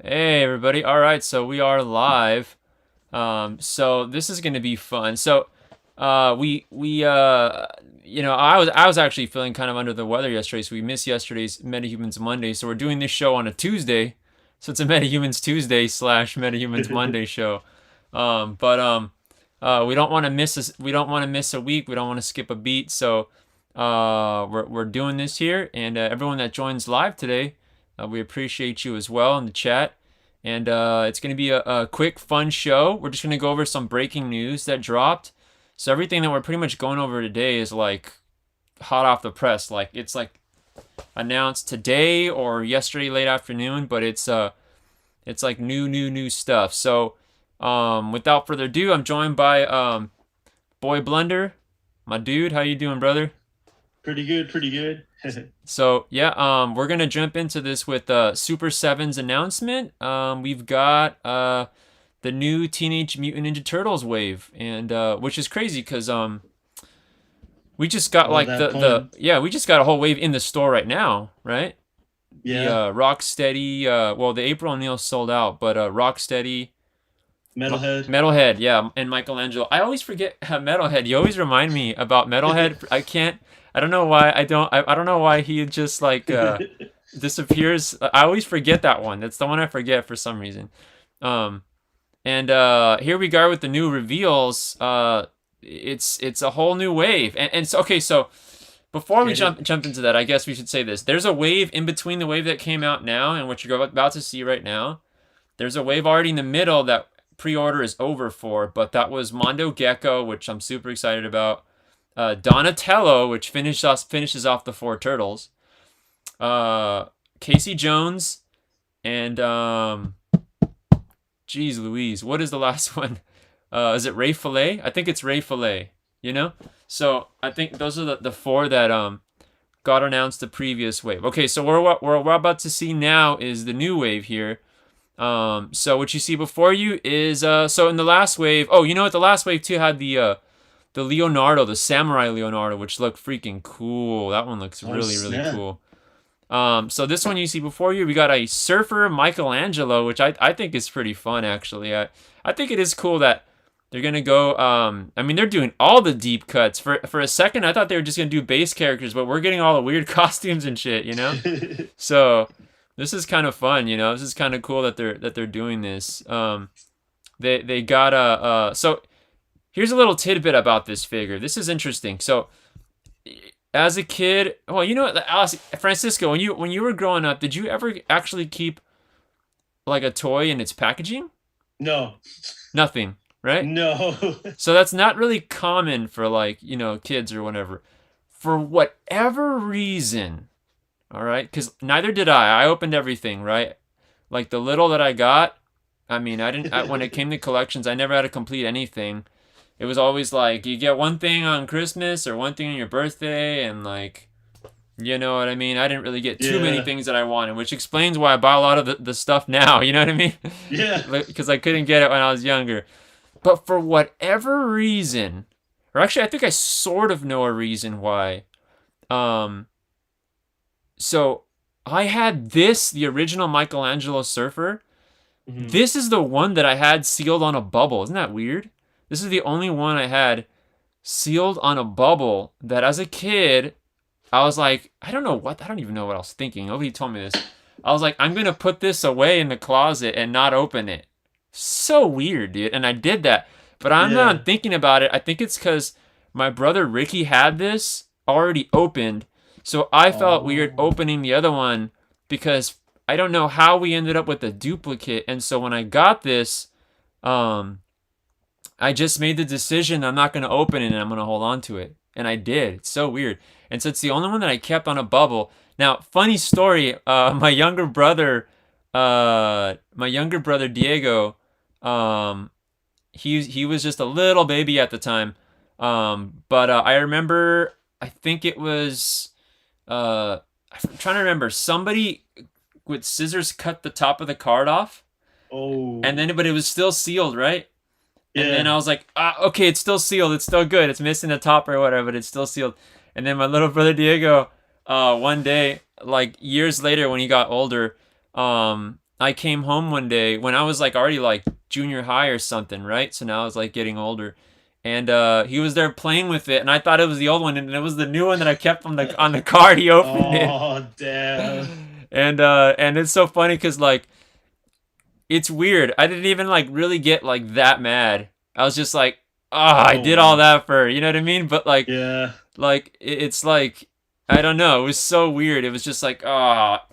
Hey everybody. All right, so we are live. So this is going to be fun. So we I was actually feeling kind of under the weather yesterday, so we missed yesterday's Metahumans Monday. So we're doing this show on a Tuesday. So it's a Metahumans Tuesday slash Metahumans Monday show. But we don't want to miss we don't want to miss a week. We don't want to skip a beat. So we're doing this here, and everyone that joins live today, we appreciate you as well in the chat. And it's going to be a quick, fun show. We're just going to go over some breaking news that dropped. So everything that we're pretty much going over today is like hot off the press. Like it's like announced today or yesterday late afternoon, but it's like new stuff. So without further ado, I'm joined by Boy Blunder, my dude. How you doing, brother? Pretty good, pretty good. So yeah, we're gonna jump into this with Super Seven's announcement. We've got the new Teenage Mutant Ninja Turtles wave, and which is crazy because we just got All like that the fun. yeah, we just got a whole wave in the store right now, right? The Yeah. Rocksteady, well, the April O'Neil sold out, but Rocksteady, Metalhead. Metalhead, yeah, and Michelangelo. I always forget Metalhead. You always remind me about Metalhead. I can't. I don't know why. I don't know why he just like disappears. I always forget that one. That's the one I forget for some reason. Um, and here we go with the new reveals. It's a whole new wave. And so okay, so before we Get it? jump into that, I guess we should say this. There's a wave in between the wave that came out now and what you're about to see right now. There's a wave already in the middle that pre-order is over for, but that was Mondo Gecko, which I'm super excited about. Donatello, which finishes off the four turtles. Casey Jones, and geez Louise, what is the last one? Is it Ray Fillet? I think it's Ray Fillet. You know, so I think those are the four that got announced the previous wave. Okay, so we're about to see now is the new wave here. So what you see before you is so in the last wave. Oh, you know what? The last wave too had the Leonardo, the Samurai Leonardo, which looked freaking cool. That one looks Oh really snap. cool. So this one you see before you, we got a Surfer Michelangelo, which I think is pretty fun actually. I think it is cool that they're gonna go. I mean, they're doing all the deep cuts. For a second, I thought they were just gonna do base characters, but we're getting all the weird costumes and shit. You know, so this is kind of fun. You know, this is kind of cool that they're doing this. They got a so here's a little tidbit about this figure. This is interesting. So as a kid, well, you know, Alice, Francisco, when you were growing up, did you ever actually keep like a toy in its packaging? No. Nothing, right? No. So that's not really common for like, you know, kids or whatever. For whatever reason, all right? Because neither did I. I opened everything, right? Like the little that I got, I mean, when it came to collections, I never had to complete anything. It was always like you get one thing on Christmas or one thing on your birthday, and like, you know what I mean? I didn't really get too many Yeah. things that I wanted, which explains why I buy a lot of the stuff now. You know what I mean? Yeah. Because I couldn't get it when I was younger. But for whatever reason, or actually, I think I sort of know a reason why. Um, so I had the original Michelangelo Surfer. Mhm. This is the one that I had sealed on a bubble. Isn't that weird? This is the only one I had sealed on a bubble that as a kid, I was like, I don't even know what I was thinking. Nobody told me this. I was like, I'm going to put this away in the closet and not open it. So weird, dude. And I did that. But I'm Yeah. not thinking about it. I think it's because my brother Ricky had this already opened. So I felt weird Oh. opening the other one because I don't know how we ended up with a duplicate. And so when I got this, um, I just made the decision I'm not going to open it and I'm going to hold on to it. And I did. It's so weird. And so it's the only one that I kept on a bubble. Now, funny story, my younger brother Diego, um, he was just a little baby at the time. But I remember, I think it was, I'm trying to remember, somebody with scissors cut the top of the card off. And Oh. then, but it was still sealed, right? And then Yeah. I was like, okay, it's still sealed. It's still good. It's missing the top or whatever, but it's still sealed. And then my little brother Diego, one day, like years later when he got older, I came home one day when I was like already like junior high or something, right? So now I was like getting older. And he was there playing with it, and I thought it was the old one, and it was the new one that I kept on the card. He opened it, Oh, damn. and it's so funny because like it's weird. I didn't even like really get like that mad. I was just like, ah, I Oh, did all wow. that for, you know what I mean? But Yeah. it's like I don't know. It was so weird. It was just like, ah,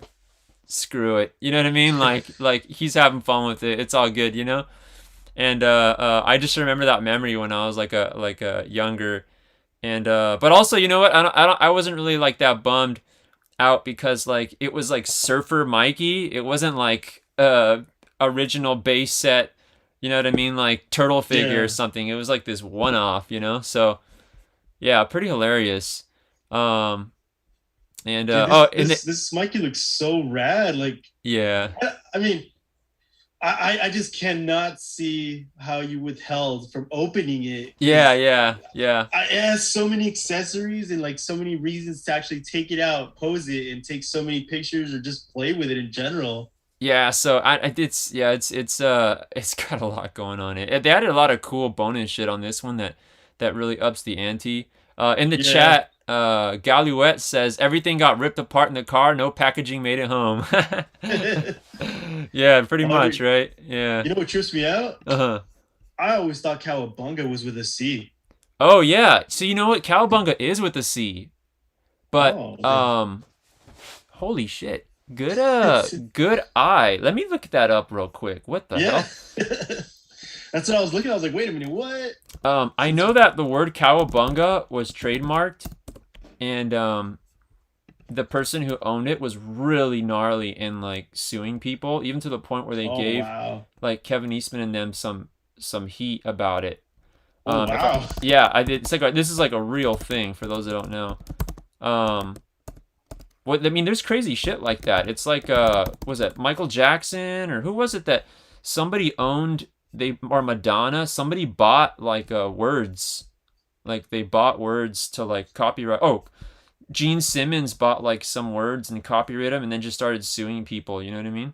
screw it. You know what I mean? Like he's having fun with it. It's all good, you know. And I just remember that memory when I was like a younger. And but also, you know what? I wasn't really like that bummed out because like it was like Surfer Mikey. It wasn't like original base set. You know what I mean? Like turtle figure or Yeah. something. It was like this one off. You know. So yeah, pretty hilarious. Um and Dude, oh and this Mikey looks so rad. Like, yeah. I mean, I just cannot see how you withheld from opening it Yeah, because yeah, yeah. it has so many accessories and like so many reasons to actually take it out, pose it, and take so many pictures or just play with it in general. Yeah, so it's yeah, it's got a lot going on. They added a lot of cool bonus shit on this one that really ups the ante. In the Yeah. chat, Galouette says everything got ripped apart in the car, no packaging made it home. Yeah, pretty much, 100. right? Yeah. You know what trips me out? Uh-huh. I always thought Cowabunga was with a C. Oh yeah. So you know what? Cowabunga is with a C, but Oh, okay. holy shit. Good eye. Let me look that up real quick. What the Yeah. hell? That's what I was looking. I was like, wait a minute, what? I Since know that the word cowabunga was trademarked, and the person who owned it was really gnarly in like suing people, even to the point where they oh gave wow. like Kevin Eastman and them some heat about it. Oh If I, wow. yeah, I did. It's like this is like a real thing for those that don't know. Um, what I mean, there's crazy shit like that. It's like was it Michael Jackson or who was it that somebody owned? They or Madonna. Somebody bought like words. Like they bought words to like copyright. Oh, Gene Simmons bought like some words and copyrighted them, and then just started suing people. You know what I mean?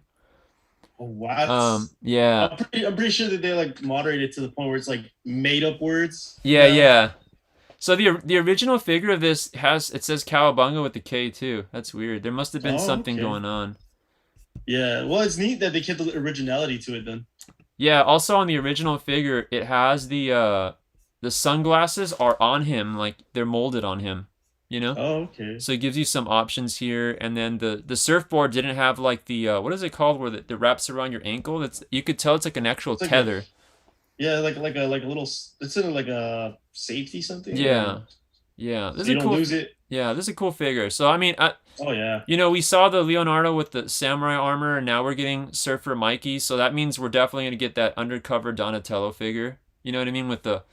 Oh, what? Yeah, I'm pretty sure that they like moderated to the point where it's like made up words yeah, now. yeah. So the original figure of this has it says Cowabunga with the K too. That's weird. There must have been Oh, something okay. going on. Yeah. Well, it's neat that they kept the originality to it then. Yeah. Also on the original figure, it has the sunglasses are on him, like they're molded on him. You know. Oh, okay. So it gives you some options here, and then the surfboard didn't have like the what is it called where the wraps around your ankle. That's you could tell it's like an actual It's like a tether. yeah, like a little. It's in like a safety something or Yeah, yeah. This so is you a don't cool. lose it. Yeah, this is a cool figure. So I mean, Oh yeah. you know, we saw the Leonardo with the samurai armor, and now we're getting Surfer Mikey. So that means we're definitely gonna get that undercover Donatello figure. You know what I mean? With the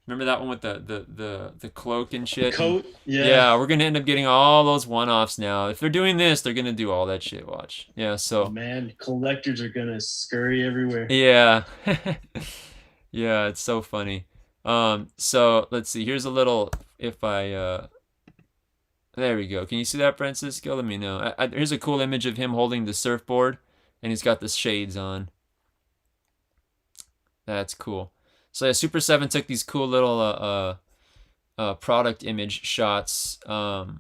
remember that one with the cloak and The shit, and coat. Yeah. yeah, we're gonna end up getting all those one-offs now. If they're doing this, they're gonna do all that shit. Watch. Yeah. Oh So man, collectors are gonna scurry everywhere. yeah, yeah, it's so funny. So let's see. Here's a little. If I there we go. Can you see that, Francisco? Let me know. Here's a cool image of him holding the surfboard, and he's got the shades on. That's cool. So yeah, Super 7 took these cool little product image shots of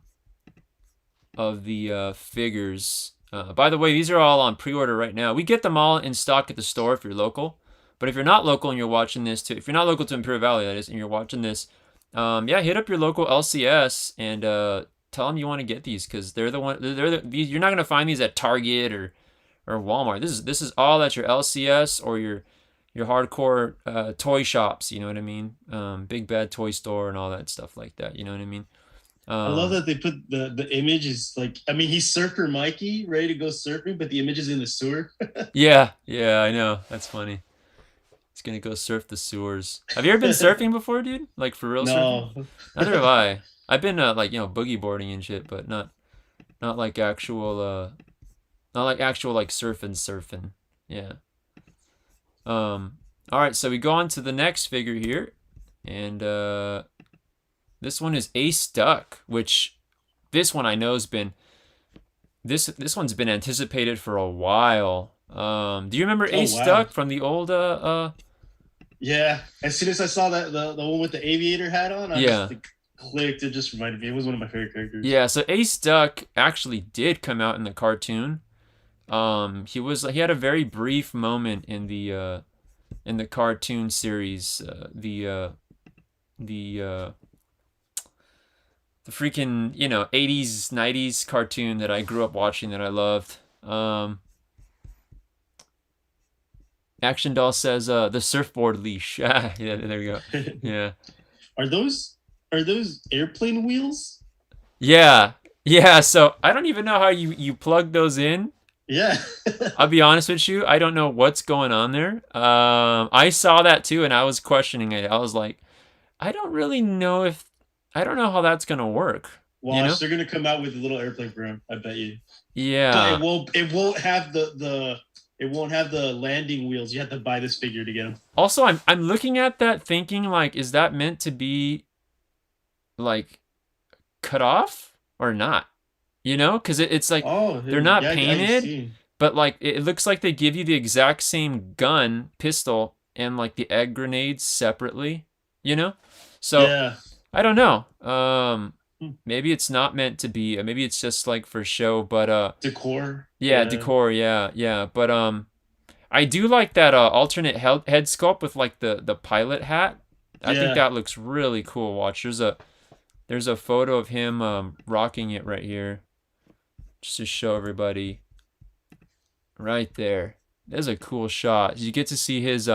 the figures. By the way, these are all on pre-order right now. We get them all in stock at the store if you're local. But if you're not local and you're watching this too, if you're not local to Imperial Valley, that is, and you're watching this, yeah, hit up your local LCS and tell them you want to get these because they're the one. You're not gonna find these at Target or Walmart. This is all at your LCS or your hardcore toy shops. You know what I mean? Big Bad Toy Store and all that stuff like that. You know what I mean? I love that they put the image is like I mean he's Surfer Mikey ready to go surfing, but the image is in the sewer. Yeah, yeah, I know. That's funny. He's gonna go surf the sewers. Have you ever been surfing before, dude? Like for real surfing? No. Neither have I. I've been like boogie boarding and shit, but not like actual not like actual like surfing. Yeah. All right, so we go on to the next figure here, and this one is Ace Duck, which this one I know has been this one's been anticipated for a while. Do you remember Oh Ace wow. Duck from the old Yeah. As soon as I saw that the one with the aviator hat on, I just yeah. like, clicked. It just reminded me. It was one of my favorite characters. Yeah, so Ace Duck actually did come out in the cartoon. He had a very brief moment in the cartoon series, the the freaking 80s 90s cartoon that I grew up watching that I loved. Action Doll says the surfboard leash. Yeah, there we go. Yeah. Are those airplane wheels? Yeah. Yeah, so I don't even know how you plug those in. Yeah. I'll be honest with you, I don't know what's going on there. I saw that too and I was questioning it. I was like, I don't know how that's going to work, you know? Watch, they're gonna come out with a little airplane for him. I bet you. But Yeah. it won't have it won't have the landing wheels. You have to buy this figure to get them. Also, I'm looking at that thinking like, is that meant to be like cut off or not? Because it's like Oh they're not yeah, I painted, see. but like it looks like they give you the exact same gun, pistol, and like the egg grenades separately. You know, so Yeah. I don't know. Hmm. Maybe it's not meant to be. Maybe it's just like for show. But Decor. yeah, Yeah. decor. Yeah, yeah. But I do like that alternate head sculpt with like the pilot hat. I think Yeah. that looks really cool. Watch, there's a photo of him rocking it right here, just to show everybody. Right there. There's a cool shot. You get to see his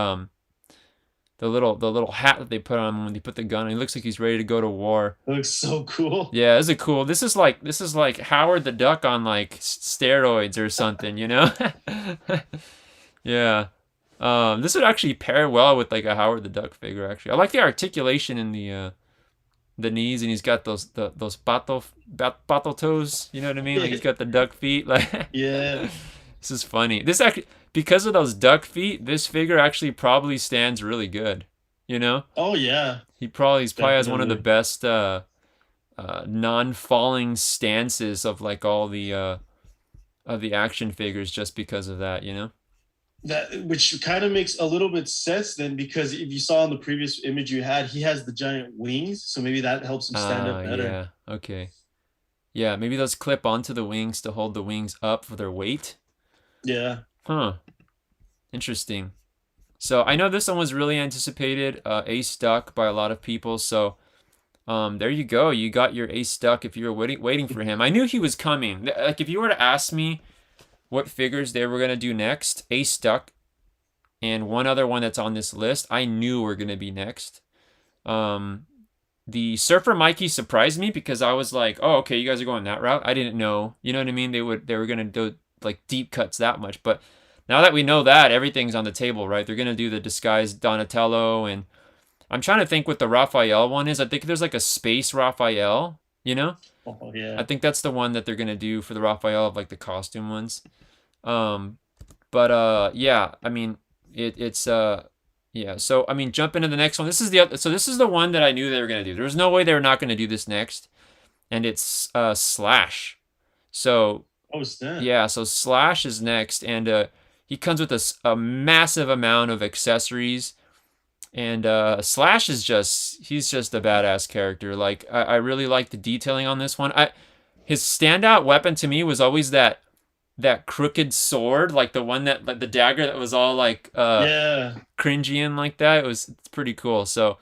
the little hat that they put on him when they put the gun on. He looks like he's ready to go to war. It looks so cool. Yeah, this is cool. This is like Howard the Duck on like steroids or something, you know? Yeah. This would actually pair well with like a Howard the Duck figure. Actually, I like the articulation in the knees, and he's got those pato toes. You know what I mean? Like he's got the duck feet. Like Yeah. this is funny. This actually, because of those duck feet, this figure actually probably stands really good. You know, Oh yeah. he's probably has one of the Definitely. best non-falling stances of like all of the action figures just because of that. You know. That which kind of makes a little bit sense then because if you saw in the previous image you had, he has the giant wings, so maybe that helps him stand up better. Yeah. Okay. Yeah, maybe those clip onto the wings to hold the wings up for their weight. Yeah. Huh. Interesting. So I know this one was really anticipated, Ace Duck by a lot of people. So there you go. You got your Ace Duck if you were waiting for him. I knew he was coming. Like if you were to ask me what figures they were gonna do next, Ace Duck and one other one that's on this list, I knew were gonna be next. Um, the Surfer Mikey surprised me because I was like, oh, okay, you guys are going that route. I didn't know. You know what I mean? They were gonna do like deep cuts that much, but now that we know that, everything's on the table, right? They're gonna do the disguised Donatello, and I'm trying to think what the Raphael one is. I think there's like a space Raphael. You know, Oh I yeah. think that's the one that they're gonna do for the Raphael of like the costume ones. Um, but yeah, I mean, it's yeah. So I mean, jump into the next one. This is the other, so this is the one that I knew they were gonna do. There was no way they were not gonna do this next, and it's Slash. So Oh snap. yeah, so Slash is next, and he comes with a massive amount of accessories. And Slash is he's just a badass character. Like I really like the detailing on this one. His standout weapon to me was always that crooked sword, like the one that like the dagger that was all like Yeah. cringy and like that. It's pretty cool. So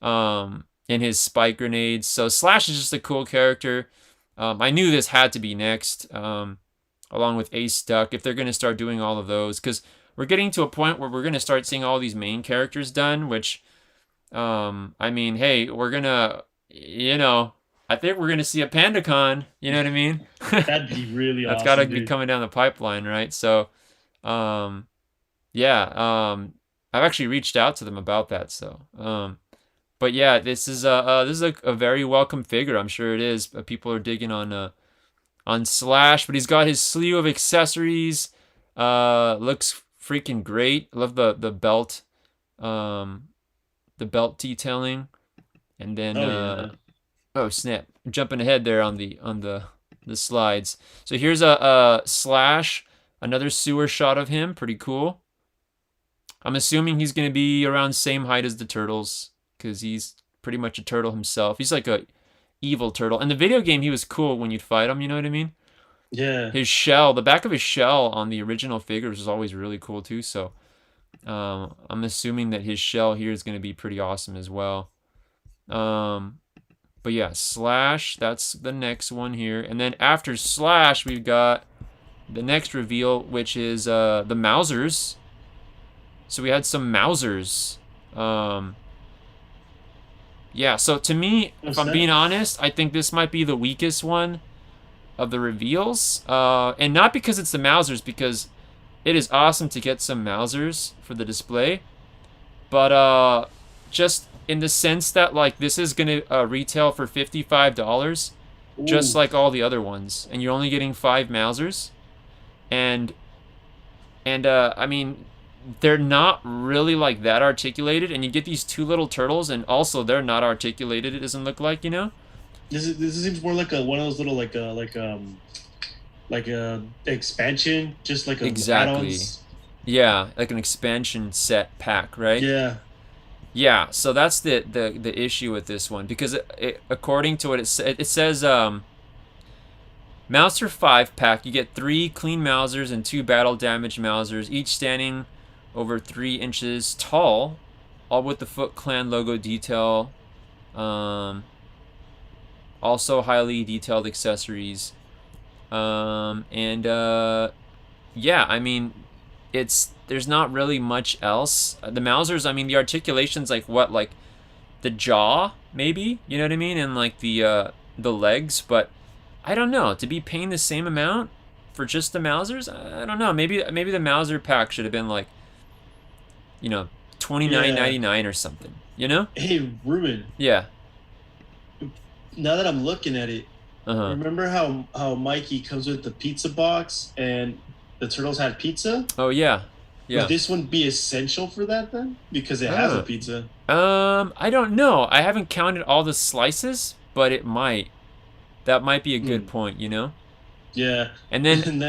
and his spike grenades. So Slash is just a cool character. I knew this had to be next, along with Ace Duck, if they're gonna start doing all of those, because we're getting to a point where we're gonna start seeing all these main characters done. Which, I mean, hey, we're gonna, I think we're gonna see a PandaCon. You know what I mean? That'd be really That's got to awesome, be dude. coming down the pipeline, right? So, um, yeah, I've actually reached out to them about that. So, but yeah, this is a very welcome figure. I'm sure it is. People are digging on Slash, but he's got his slew of accessories. Looks freaking great. I love um, the belt detailing, and then Oh yeah. oh snap! I'm jumping ahead there on the slides. So here's a Slash Another sewer shot of him, pretty cool. I'm assuming he's going to be around same height as the turtles, because he's pretty much a turtle himself. He's like a evil turtle. In the video game, he was cool when you'd fight him, you know what I mean? Yeah. His shell, the back of his shell on the original figures was always really cool too, so I'm assuming that his shell here is going to be pretty awesome as well. But yeah, Slash, that's the next one here. And then after Slash, we've got the next reveal, which is the Mousers. So we had some Mousers. Yeah, so to me, if I'm being honest, I think this might be the weakest one of the reveals. And not because it's the Mousers, because it is awesome to get some Mousers for the display. But just in the sense that, like, this is going to retail for $55, just like all the other ones. And you're only getting 5 Mousers. And I mean, they're not really like that articulated, and you get these 2 little turtles, and also they're not articulated. It doesn't look like, you know. This seems more like one of those little like a expansion, just like a Exactly. add-ons. Yeah, like an expansion set pack, right? Yeah. Yeah. So that's the issue with this one, because according to what it says, Mouser 5 pack, you get 3 clean Mousers and 2 battle damage Mousers, each standing over 3 inches tall, all with the Foot Clan logo detail. Also highly detailed accessories. Yeah, I mean, there's not really much else. The Mousers, I mean, the articulation's like what, like the jaw, maybe, you know what I mean, and like the legs, but I don't know. To be paying the same amount for just the Mousers, I don't know. Maybe the Mouser pack should have been like, you know, $29.99 or something. You know? Hey, Ruben. Yeah. Now that I'm looking at it, remember how Mikey comes with the pizza box and the turtles had pizza? Oh yeah. Yeah. Would this one be essential for that then? Because it has a pizza. I don't know. I haven't counted all the slices, but it might. That might be a good point, you know? Yeah. And then and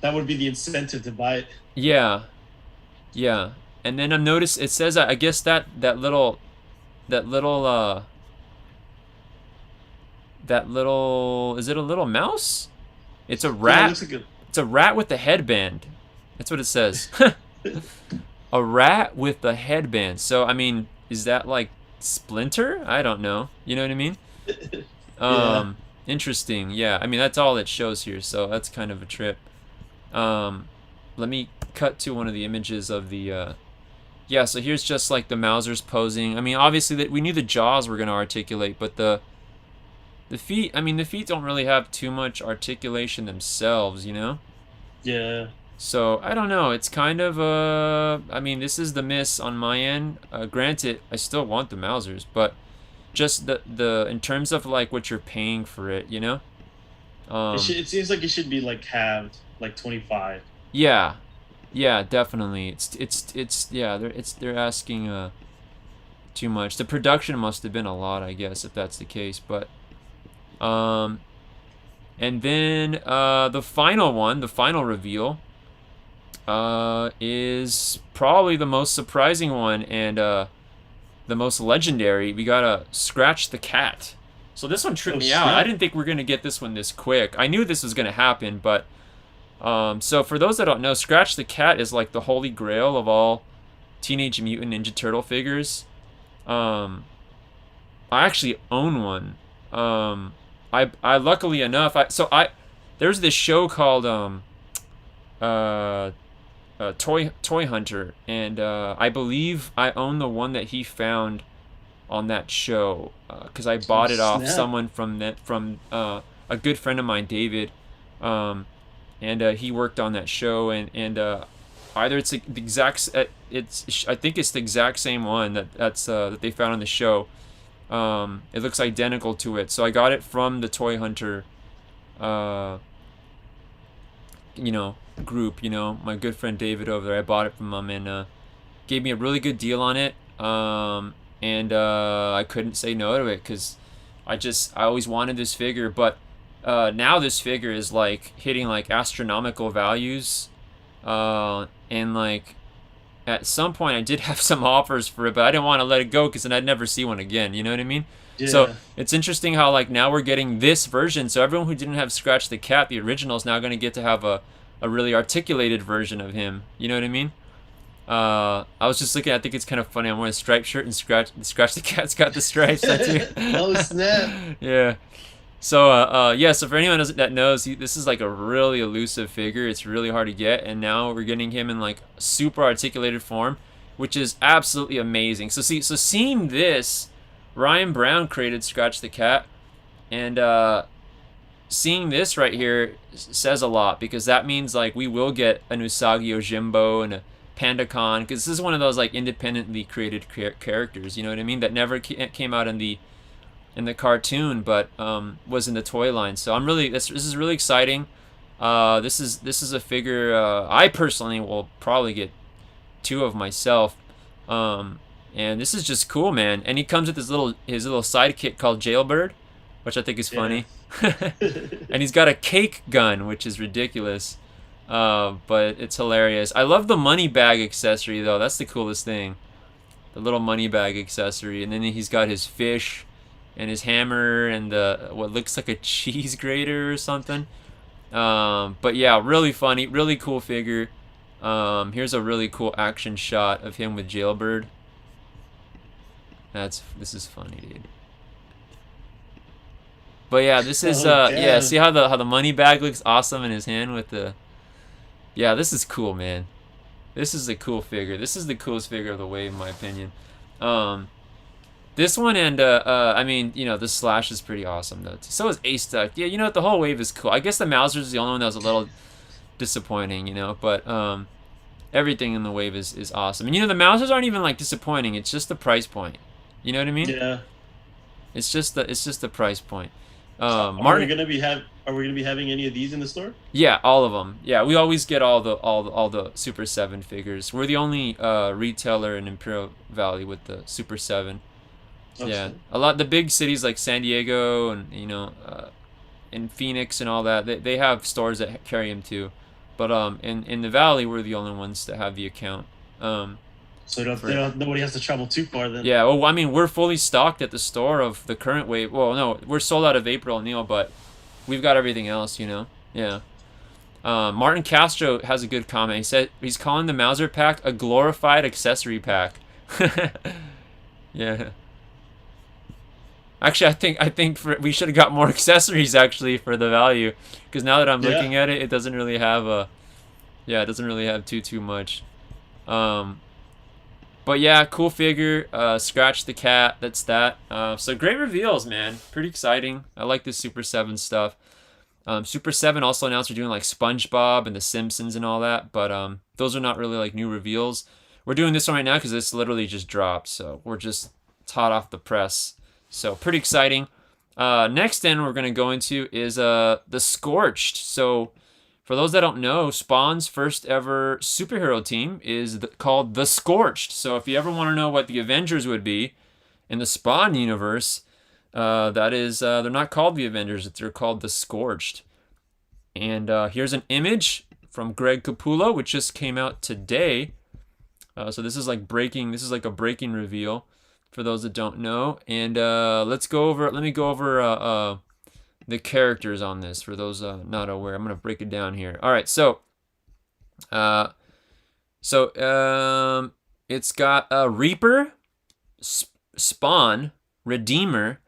that would be the incentive to buy it. Yeah. Yeah. And then I've noticed it says, I guess that little is it a little mouse? It's a rat. Yeah, it looks like It's a rat with a headband. That's what it says. A rat with a headband. So I mean, is that like Splinter? I don't know. You know what I mean? Yeah. Interesting. Yeah. I mean, that's all it shows here, so that's kind of a trip. Let me cut to one of the images of the yeah, so here's just like the Mousers posing. I mean, obviously that we knew the jaws were going to articulate, but the feet, I mean, the feet don't really have too much articulation themselves, you know? Yeah. So, I don't know. It's kind of, I mean, this is the miss on my end. Granted, I still want the Mousers, but just the in terms of, like, what you're paying for it, you know? It seems like it should be, like, halved, like 25. Yeah. Yeah, definitely. Yeah, they're asking, too much. The production must have been a lot, I guess, if that's the case, but... And then the final one, the final reveal, is probably the most surprising one and the most legendary. We got a Scratch the Cat. So this one tripped me out. I didn't think we were gonna get this one this quick. I knew this was gonna happen, but so for those that don't know, Scratch the Cat is like the holy grail of all Teenage Mutant Ninja Turtle figures. I actually own one. I luckily enough, there's this show called Toy Hunter, and I believe I own the one that he found on that show, because I bought it off someone from a good friend of mine, David, and he worked on that show, and either it's the exact I think it's the exact same one that they found on the show. It looks identical to it, so I got it from the Toy Hunter, group. My good friend David over there. I bought it from him and gave me a really good deal on it. And I couldn't say no to it because I always wanted this figure, but now this figure is like hitting like astronomical values. And like at some point I did have some offers for it, but I didn't want to let it go because then I'd never see one again. You know what I mean? So Yeah. it's interesting how like now we're getting this version. So everyone who didn't have Scratch the Cat, the original, is now going to get to have a really articulated version of him. You know what I mean? I was just looking. I think it's kind of funny. I'm wearing a striped shirt and Scratch the Cat's got the stripes tattoo. Oh snap! Yeah. So yeah. So for anyone that knows, this is like a really elusive figure. It's really hard to get, and now we're getting him in like super articulated form, which is absolutely amazing. So seeing this, Ryan Brown created Scratch the Cat, and seeing this right here says a lot because that means like we will get an Usagi Yojimbo and a Pandacon because this is one of those like independently created characters. You know what I mean? That never came out in the cartoon, but was in the toy line. So I'm really this is really exciting. This is a figure I personally will probably get two of myself. And this is just cool, man. And he comes with his little sidekick called Jailbird, which I think is funny. Yeah. And he's got a cake gun, which is ridiculous. But it's hilarious. I love the money bag accessory though. That's the coolest thing. The little money bag accessory, and then he's got his fish and his hammer and what looks like a cheese grater or something. But yeah, really funny, really cool figure. Here's a really cool action shot of him with Jailbird. This is funny, dude. But yeah, this is yeah. See how the money bag looks awesome in his hand with the. Yeah, this is cool, man. This is a cool figure. This is the coolest figure of the wave, in my opinion. This one and I mean, you know, the Slash is pretty awesome though. So is Ace Duck. Yeah, you know what? The whole wave is cool. I guess the Mauser's the only one that was a little disappointing, you know. But everything in the wave is awesome. And you know, the Mausers aren't even like disappointing. It's just the price point. You know what I mean? Yeah. It's just the price point. Are Martin, we gonna be having any of these in the store? yeah, all of them. Yeah, we always get all the Super 7 figures. We're the only retailer in Imperial Valley with the Super 7. Okay. Yeah, the big cities like San Diego and you know, in Phoenix and all that, they have stores that carry them too. But in the Valley, we're the only ones that have the account. So nobody has to travel too far then. Yeah, well, I mean, we're fully stocked at the store of the current wave. Well, no, we're sold out of April Neil, but we've got everything else, you know. Yeah. Martin Castro has a good comment. He said he's calling the Mauser pack a glorified accessory pack. Yeah. Actually, I think we should have got more accessories actually for the value, because now that I'm looking at it, it doesn't really have it doesn't really have too much. But yeah, cool figure. Scratch the Cat. That's that. So great reveals, man. Pretty exciting. I like this Super 7 stuff. Super 7 also announced they're doing like SpongeBob and The Simpsons and all that, but those are not really like new reveals. We're doing this one right now because this literally just dropped, so we're just it's hot off the press. So pretty exciting. Next then we're gonna go into is the Scorched. So for those that don't know, Spawn's first ever superhero team is called the Scorched. So if you ever want to know what the Avengers would be in the Spawn universe, that is they're not called the Avengers; they're called the Scorched. And here's an image from Greg Capullo, which just came out today. So this is like a breaking reveal for those that don't know. And let me go over the characters on this for those not aware. I'm gonna break it down here. All right, so it's got a Reaper, Spawn, Redeemer,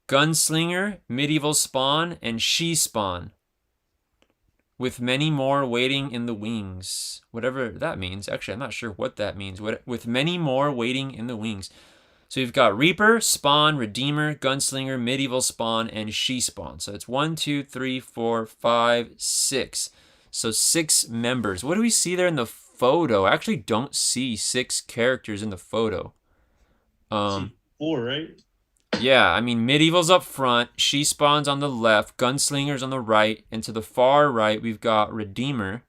Gunslinger, Medieval Spawn, and She-Spawn, with many more waiting in the wings. Whatever that means. Actually, I'm not sure what that means. With many more waiting in the wings. So you've got Reaper, Spawn, Redeemer, Gunslinger, Medieval Spawn, and She-Spawn. So it's 1, 2, 3, 4, 5, 6. So 6 members. What do we see there in the photo? I actually don't see 6 characters in the photo. 4, right? Yeah, I mean, Medieval's up front, She-Spawn's on the left, Gunslinger's on the right, and to the far right, we've got Redeemer.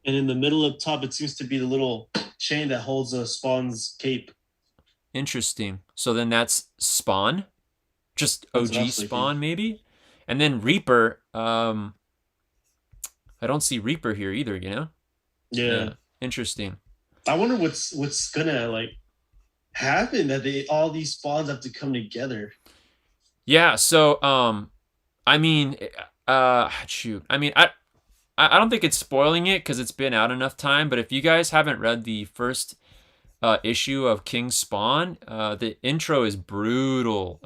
And in the middle up top, it seems to be the little chain that holds Spawn's cape. Interesting. So then that's Spawn, just OG Spawn maybe, and then Reaper. I don't see Reaper here either. You know. Yeah. Yeah, interesting. I wonder what's gonna like happen that they all these spawns have to come together. Yeah, so I mean, shoot. I mean, I don't think it's spoiling it because it's been out enough time. But if you guys haven't read the first issue of King Spawn, the intro is brutal.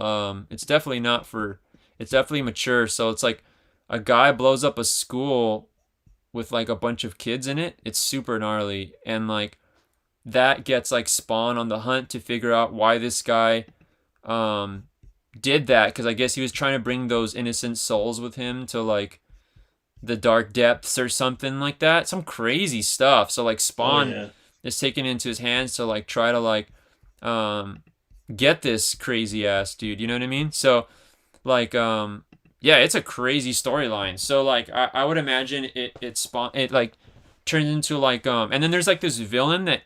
It's definitely not for. It's definitely mature. So it's like a guy blows up a school with like a bunch of kids in it. It's super gnarly, and like that gets like Spawn on the hunt to figure out why this guy um did that, because I guess he was trying to bring those innocent souls with him to like the dark depths or something like that. Some crazy stuff. So like Oh Spawn yeah. is taken into his hands to like try to like um get this crazy ass dude. You know what I mean? So like yeah, it's a crazy storyline. So like I would imagine it like turns into like and then there's like this villain that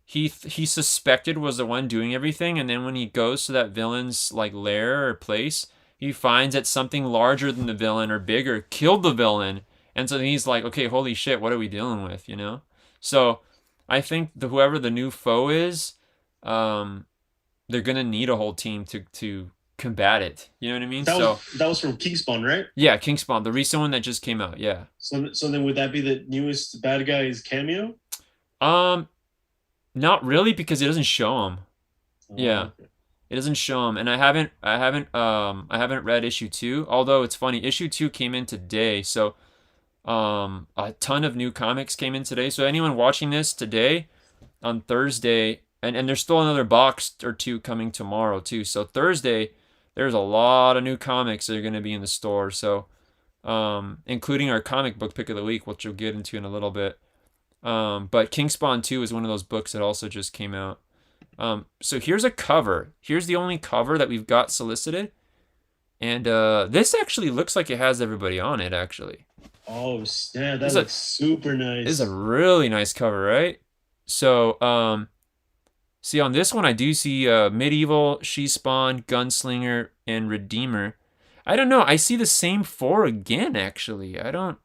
he suspected was the one doing everything, and then when he goes to that villain's like lair or place, he finds that something larger than the villain or bigger killed the villain, and so then he's like, okay, holy shit, what are we dealing with, you know? So I think whoever the new foe is, um, they're gonna need a whole team to combat it. You know what I mean? So That was from Kingspawn, right? yeah, Kingspawn, the recent one that just came out. Yeah. So then would that be the newest bad guy's cameo? Um, Not really because it doesn't show him. Yeah. Oh, okay. It doesn't show them, and I haven't read issue two. Although it's funny, issue two came in today, so a ton of new comics came in today. So anyone watching this today on Thursday, and there's still another box or two coming tomorrow too. So Thursday, there's a lot of new comics that are going to be in the store. So including our comic book pick of the week, which we'll get into in a little bit. But Kingspawn 2 is one of those books that also just came out. So here's a cover. Here's the only cover that we've got solicited. And this actually looks like it has everybody on it, actually. Oh snap, This that is a, looks super this is a nice. really nice cover, right? So, see on this one, I do see Medieval, She-Spawn, Gunslinger, and Redeemer. I don't know. I see the same four again, actually. I don't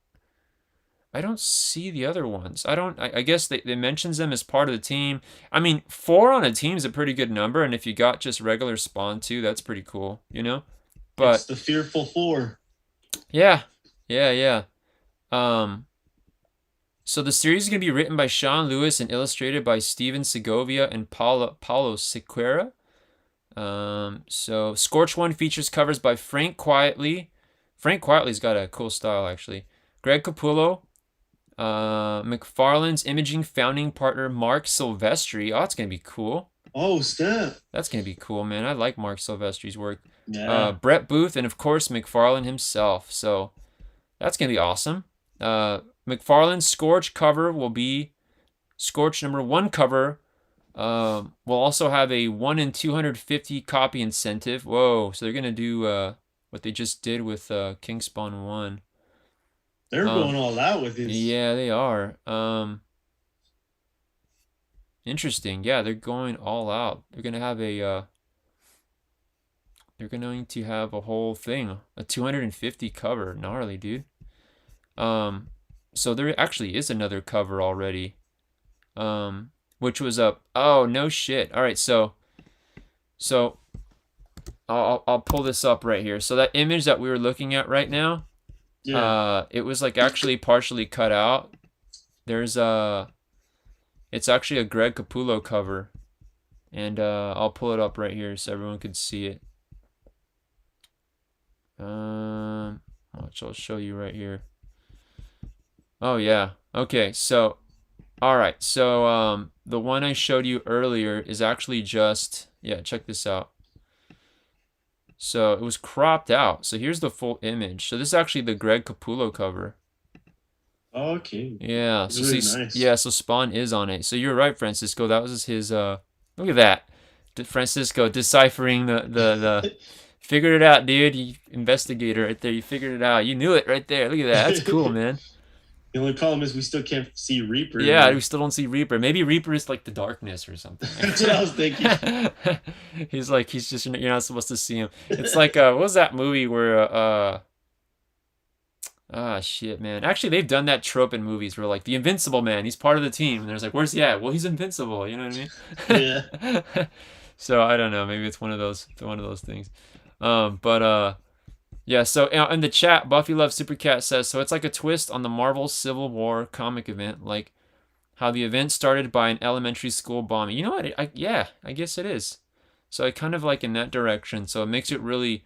see the other ones. I guess they mentions them as part of the team. I mean, four on a team is a pretty good number, and if you got just regular Spawn too, that's pretty cool, you know? It's But the Fearful Four. yeah, yeah. Um, so the series is gonna be written by Sean Lewis and illustrated by Steven Segovia and Paulo Sequeira. So Scorched One features covers by Frank Quietly. Frank Quietly's got a cool style actually. Greg Capullo, McFarlane's imaging founding partner Mark Silvestri. Oh, that's gonna be cool. Oh snap. That's gonna be cool, man. I like Mark Silvestri's work. Yeah. Brett Booth and of course McFarlane himself. So that's gonna be awesome. McFarlane's Scorch cover will be Scorch number one cover. We'll also have a 1 in 250 copy incentive. Whoa! So they're gonna do what they just did with Kingspawn 1. They're going all out with this. Yeah, they are. Interesting. Yeah, they're going all out. They're gonna have a they're going to have a whole thing, a 250 cover. Gnarly, dude. So there actually is another cover already. Which was up. Oh, no shit. All right, so I'll pull this up right here. So that image that we were looking at right now, Yeah. it was like actually partially cut out. There's it's actually a Greg Capullo cover, and I'll pull it up right here so everyone can see it. Which I'll show you right here. Oh yeah. Okay. So, all right. So the one I showed you earlier is actually just check this out. So it was cropped out. So here's the full image. So this is actually the Greg Capullo cover. Okay. Yeah. It's So really see, nice. yeah. So Spawn is on it. So you're right, Francisco. That was his. Look at that, Francisco deciphering the. Figured it out, dude. You investigator right there. You figured it out. You knew it right there. Look at that. That's cool, man. The only problem is we still can't see Reaper. Yeah, we still don't see Reaper. Maybe Reaper is like the darkness or something. That's what I was thinking. He's just you're not supposed to see him. It's like what was that movie where Ah, shit, man. Actually, they've done that trope in movies where like the Invincible Man, he's part of the team, and there's like, where's he at? Well, he's invincible. You know what Yeah. I mean? So I don't know. Maybe it's one of those things. But yeah. So in the chat, Buffy Loves Supercat says so. It's like a twist on the Marvel Civil War comic event, like how the event started by an elementary school bombing. You know what? Yeah, I guess it is. So I kind of like in that direction. So it makes it really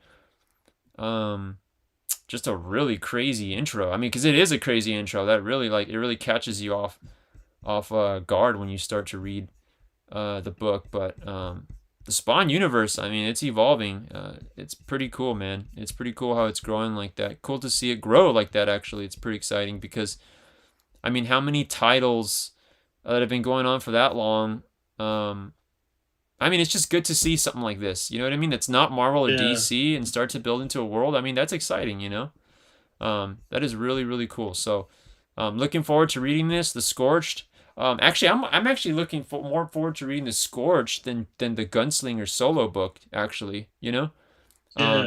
um just a really crazy intro. I mean, because it is a crazy intro that really like it really catches you off guard when you start to read the book. But the Spawn universe, I mean, it's evolving. It's pretty cool, man. It's pretty cool how it's growing like that. Cool to see it grow like that. Actually, it's pretty exciting because I mean, how many titles that have been going on for that long? I mean, it's just good to see something like this. You know what I mean? That's not Marvel or Yeah. DC and start to build into a world. I mean, that's exciting. That is really really cool. So, looking forward to reading this. The Scorched. Actually, I'm actually looking more forward to reading the Scorched than the Gunslinger solo book. Actually, Yeah.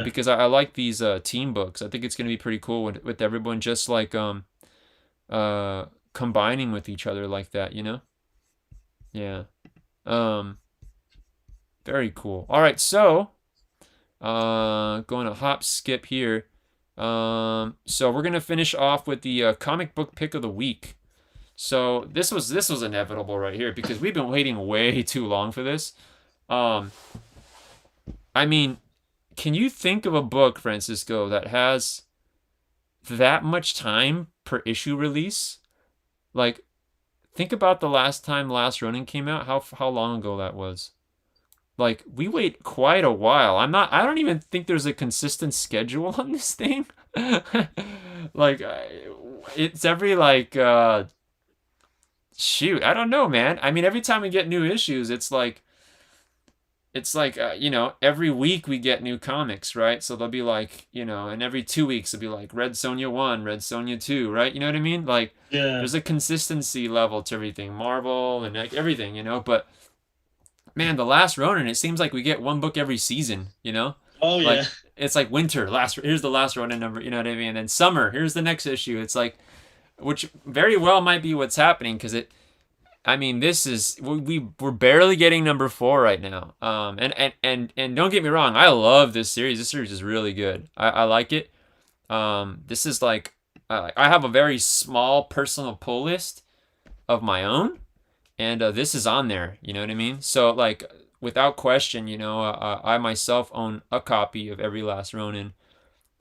because I like these team books. I think it's gonna be pretty cool with everyone just like combining with each other like that. Yeah. Um, Very cool. All right, so going to hop skip here. So we're gonna finish off with the comic book pick of the week. So this was inevitable right here because we've been waiting way too long for this. Um, I mean, can you think of a book, Francisco, that has that much time per issue release? Like, think about the last time Last Ronin came out. How long ago that was? Like, we wait quite a while. I don't even think there's a consistent schedule on this thing. Like, it's every like shoot, I don't know, man. I mean, every time we get new issues, it's like every week we get new comics, right? So they'll be like, and every 2 weeks it'll be like Red Sonja 1, Red Sonja 2, right? You know what I mean? Like, Yeah. there's a consistency level to everything, Marvel and like everything, but man, the Last Ronin, it seems like we get one book every season. Oh yeah. Like, it's like winter, here's the Last Ronin number, you know what I mean? And then summer, here's the next issue. It's like, which very well might be what's happening because I mean, this is we're barely getting number 4 right now. And don't get me wrong, I love this series. This series is really good. I like it. This is like I have a very small personal pull list of my own, and this is on there. You know what I mean? So like without question, I myself own a copy of every Last Ronin.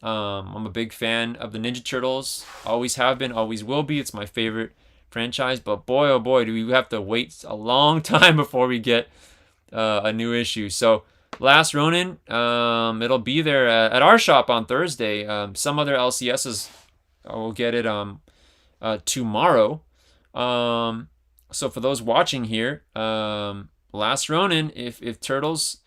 I'm a big fan of the Ninja Turtles. Always have been, always will be. It's my favorite franchise. But boy, oh boy, do we have to wait a long time before we get a new issue. So Last Ronin, it'll be there at our shop on Thursday. Some other LCSs will get it tomorrow. So for those watching here, Last Ronin, if Turtles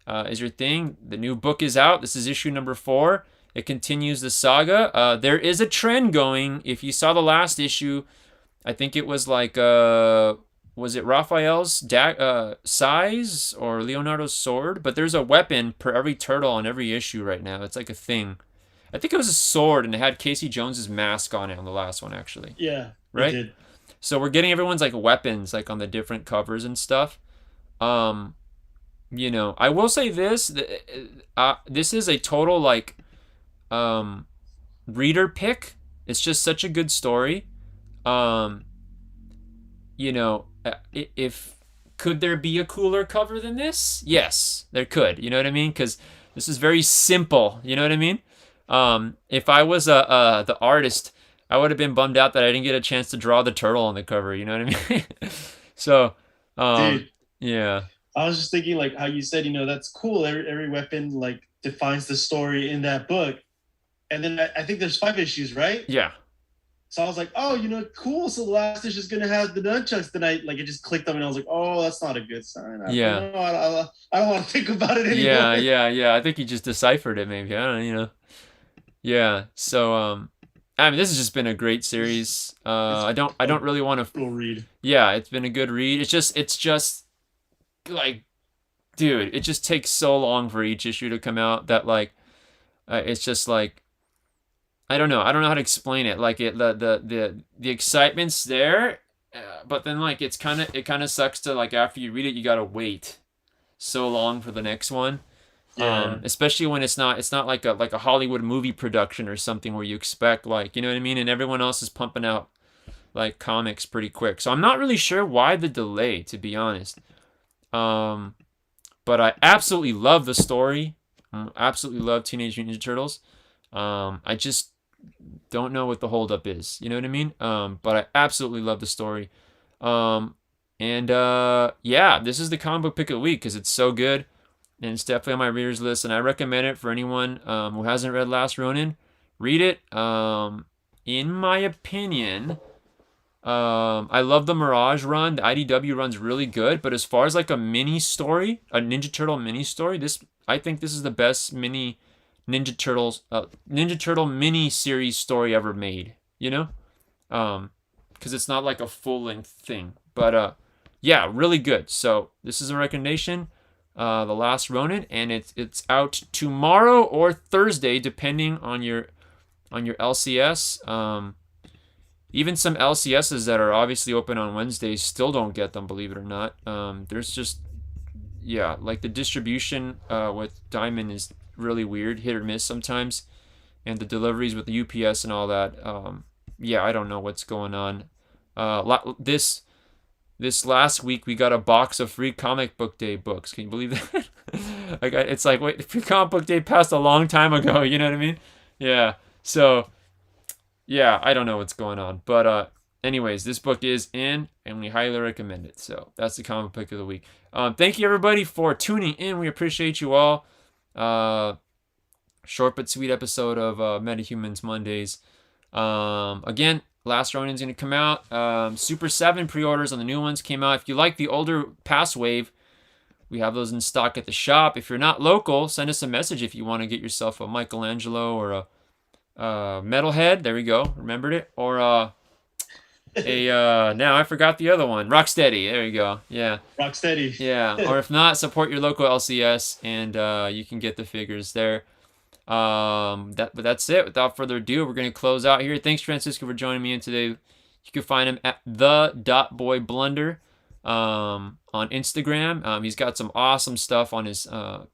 is your thing, the new book is out. This is issue number 4. It continues the saga. There is a trend going. If you saw the last issue, I think it was like, was it Raphael's size or Leonardo's sword? But there's a weapon per every turtle on every issue right now. It's like a thing. I think it was a sword, and it had Casey Jones's mask on it on the last one, actually. Yeah. It Right? did. So we're getting everyone's like weapons, like on the different covers and stuff. Um, I will say this: this is a total like um, reader pick. It's just such a good story. Um, if could there be a cooler cover than this? Yes, there could. You know what I mean? Because this is very simple. You know what I mean? If I was the artist, I would have been bummed out that I didn't get a chance to draw the turtle on the cover. You know what I mean? So, Dude, yeah, I was just thinking like how you said, that's cool. Every weapon like defines the story in that book. And then I think there's 5 issues, right? yeah, So I was like, oh, cool. So the last issue is gonna have the nunchucks tonight. Like it just clicked on me, and I was like, oh, that's not a good sign. yeah, I don't want to think about it yeah, anymore. yeah, yeah. I think you just deciphered it, maybe. I don't know. Yeah. So, I mean, this has just been a great series. I don't really want to. We'll read. Yeah, it's been a good read. It's just like, dude, it just takes so long for each issue to come out that like, it's just like, I don't know. I don't know how to explain it. Like the excitement's there, but then like it kind of sucks to like after you read it, you gotta wait so long for the next one. Yeah. Especially when it's not like a Hollywood movie production or something where you expect like, you know what I mean, and everyone else is pumping out like comics pretty quick. So I'm not really sure why the delay, to be honest. Um, but I absolutely love the story. Absolutely love Teenage Mutant Ninja Turtles. I just don't know what the holdup is. You know what I mean? But I absolutely love the story. Um, and yeah, this is the comic book pick of the week because it's so good, and it's definitely on my readers list. And I recommend it for anyone who hasn't read Last Ronin. Read it. In my opinion, I love the Mirage run. The IDW run's really good, but as far as like a mini story, a Ninja Turtle mini story, this I think this is the best mini Ninja Turtle mini series story ever made. You know, because it's not like a full length thing. But yeah, really good. So this is a recommendation. The Last Ronin, and it's out tomorrow or Thursday, depending on your LCS. Even some LCSs that are obviously open on Wednesdays still don't get them, believe it or not. There's just, yeah, like the distribution with Diamond is really weird, hit or miss sometimes. And the deliveries with the UPS and all that, yeah, I don't know what's going on. This last week we got a box of free comic book day books. Can you believe that? Like it's like, wait, free comic book day passed a long time ago. You know what I mean? Yeah. So yeah, I don't know what's going on. But anyways, this book is in, and we highly recommend it. So that's the comic pick of the week. Thank you everybody for tuning in. We appreciate you all. Short but sweet episode of Metahumans Mondays. Again, Last Ronin's going to come out. Super 7 pre-orders on the new ones came out. If you like the older past wave, we have those in stock at the shop. If you're not local, send us a message if you want to get yourself a Michelangelo or a Metalhead, there we go, remembered it, or now I forgot the other one, Rocksteady, there you go, yeah, Rocksteady. Yeah, or if not, support your local LCS, and you can get the figures there. But that's it. Without further ado, we're gonna close out here. Thanks, Francisco, for joining me in today. You can find him at the.boyblunder on Instagram. He's got some awesome stuff on his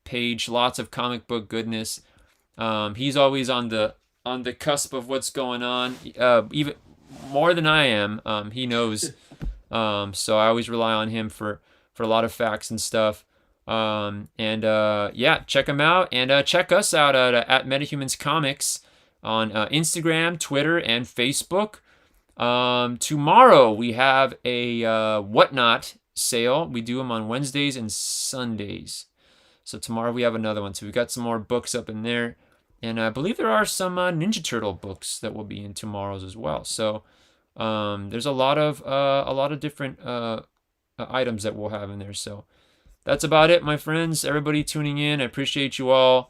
page, lots of comic book goodness. He's always on the cusp of what's going on, even more than I am. He knows, so I always rely on him for a lot of facts and stuff. Yeah, check him out, and check us out at Metahumans Comics on Instagram, Twitter, and Facebook. Tomorrow we have a Whatnot sale. We do them on Wednesdays and Sundays. So tomorrow we have another one. So we've got some more books up in there. And I believe there are some Ninja Turtle books that will be in tomorrow's as well. So there's a lot of different items that we'll have in there. So that's about it, my friends. Everybody tuning in, I appreciate you all.